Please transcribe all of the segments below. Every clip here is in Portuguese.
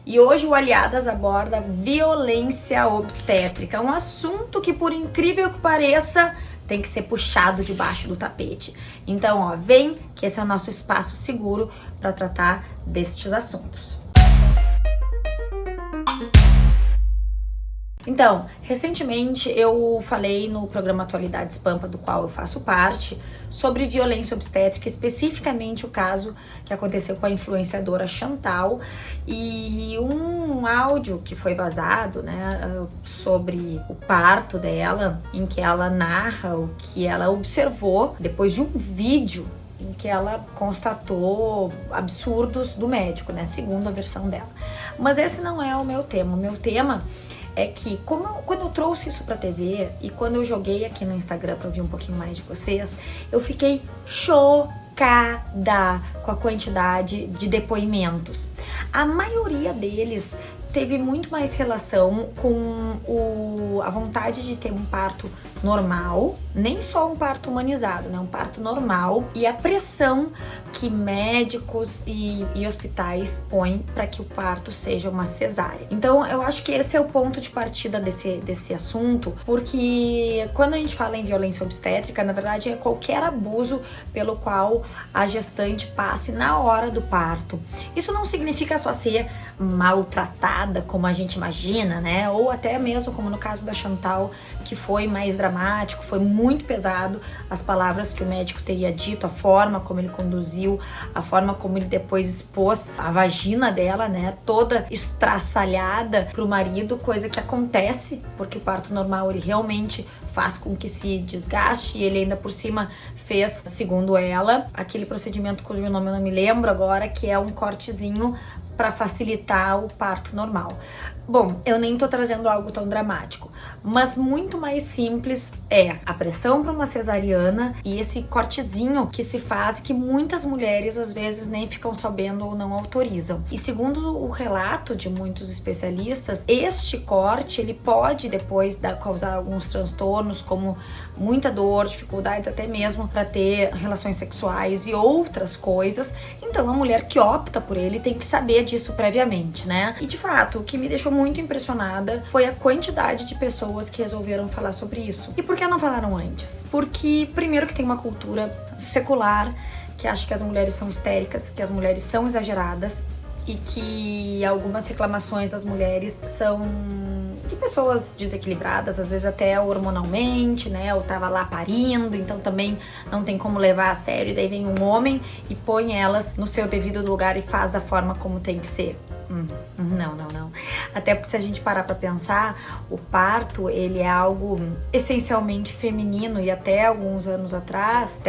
E hoje o Aliadas aborda violência obstétrica, um assunto que, por incrível que pareça, tem que ser puxado debaixo do tapete. Então, ó, vem que esse é o nosso espaço seguro para tratar destes assuntos. Então, recentemente eu falei no programa Atualidades Pampa, do qual eu faço parte, sobre violência obstétrica, especificamente o caso que aconteceu com a influenciadora Chantal e um áudio que foi vazado, né, sobre o parto dela, em que ela narra o que ela observou depois de um vídeo em que ela constatou absurdos do médico, né, segundo a versão dela. Mas esse não é o meu tema. O meu tema é que, quando eu trouxe isso pra TV e quando eu joguei aqui no Instagram pra ouvir um pouquinho mais de vocês, eu fiquei chocada com a quantidade de depoimentos. A maioria deles teve muito mais relação com a vontade de ter um parto normal, nem só um parto humanizado, né? Um parto normal, e a pressão que médicos e hospitais põem para que o parto seja uma cesárea. Então, eu acho que esse é o ponto de partida desse assunto, porque quando a gente fala em violência obstétrica, na verdade é qualquer abuso pelo qual a gestante passe na hora do parto. Isso não significa só ser maltratada, como a gente imagina, né? Ou até mesmo como no caso da Chantal, que foi mais dramático, foi muito pesado as palavras que o médico teria dito, a forma como ele conduziu, a forma como ele depois expôs a vagina dela, né? Toda estraçalhada pro marido, coisa que acontece, porque o parto normal ele realmente faz com que se desgaste, e ele ainda por cima fez, segundo ela, aquele procedimento cujo nome eu não me lembro agora, que é um cortezinho para facilitar o parto normal. Bom, eu nem tô trazendo algo tão dramático, mas muito mais simples é a pressão para uma cesariana e esse cortezinho que se faz, que muitas mulheres às vezes nem ficam sabendo ou não autorizam. E segundo o relato de muitos especialistas, este corte ele pode depois causar alguns transtornos, como muita dor, dificuldades até mesmo para ter relações sexuais e outras coisas. Então a mulher que opta por ele tem que saber disso previamente, né? E de fato, o que me deixou muito impressionada foi a quantidade de pessoas que resolveram falar sobre isso. E por que não falaram antes? Porque, primeiro, que tem uma cultura secular que acha que as mulheres são histéricas, que as mulheres são exageradas e que algumas reclamações das mulheres são de pessoas desequilibradas, às vezes até hormonalmente, né, ou tava lá parindo, então também não tem como levar a sério, e daí vem um homem e põe elas no seu devido lugar e faz da forma como tem que ser. Não. Até porque se a gente parar pra pensar, o parto, ele é algo essencialmente feminino e até alguns anos atrás,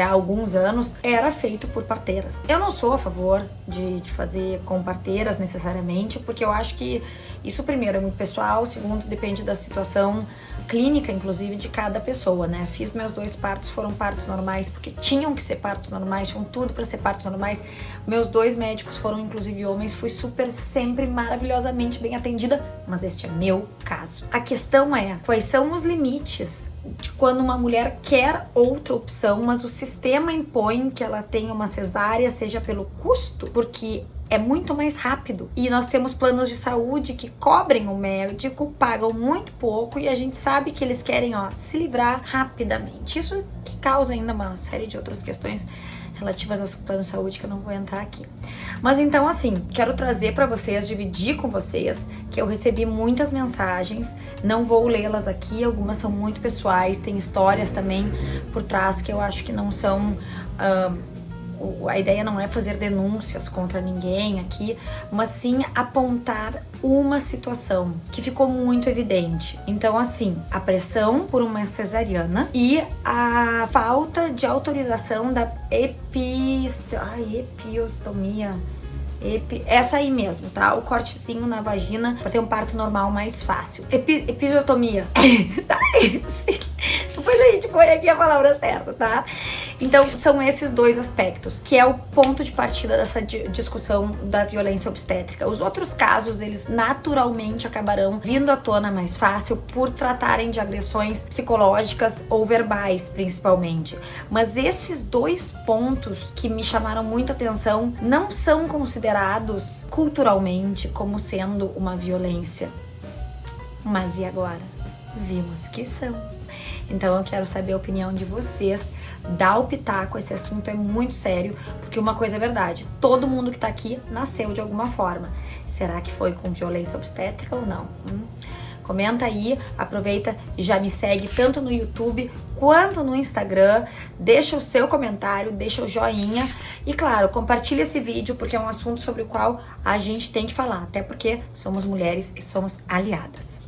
era feito por parteiras. Eu não sou a favor de fazer com parteiras necessariamente, porque eu acho que isso, primeiro, é muito pessoal, segundo, depende da situação clínica, inclusive, de cada pessoa, né? Fiz meus 2 partos, foram partos normais, porque tinham que ser partos normais, tinham tudo pra ser partos normais. Meus 2 médicos foram, inclusive, homens, fui sempre maravilhosamente bem atendida, mas este é meu caso. A questão é, quais são os limites de quando uma mulher quer outra opção, mas o sistema impõe que ela tenha uma cesárea, seja pelo custo, porque é muito mais rápido. E nós temos planos de saúde que cobrem o médico, pagam muito pouco, e a gente sabe que eles querem, se livrar rapidamente. Isso que causa ainda uma série de outras questões relativas aos planos de saúde que eu não vou entrar aqui. Mas então, assim, quero trazer para vocês, dividir com vocês, que eu recebi muitas mensagens, não vou lê-las aqui, algumas são muito pessoais, tem histórias também por trás que eu acho que não são... A ideia não é fazer denúncias contra ninguém aqui, mas sim apontar uma situação que ficou muito evidente. Então, assim, a pressão por uma cesariana e a falta de autorização da epiostomia. Essa aí mesmo, tá? O cortezinho na vagina pra ter um parto normal mais fácil. Episiotomia. Tá, depois a gente põe aqui a palavra certa, tá? Então, são esses dois aspectos, que é o ponto de partida dessa discussão da violência obstétrica. Os outros casos, eles naturalmente acabarão vindo à tona mais fácil por tratarem de agressões psicológicas ou verbais, principalmente. Mas esses dois pontos que me chamaram muita atenção não são considerados culturalmente como sendo uma violência. Mas e agora? Vimos que são. Então eu quero saber a opinião de vocês. Dá o pitaco, esse assunto é muito sério, porque uma coisa é verdade, todo mundo que tá aqui nasceu de alguma forma. Será que foi com violência obstétrica ou não? Comenta aí, aproveita, já me segue tanto no YouTube quanto no Instagram, deixa o seu comentário, deixa o joinha e claro, compartilha esse vídeo porque é um assunto sobre o qual a gente tem que falar, até porque somos mulheres e somos aliadas.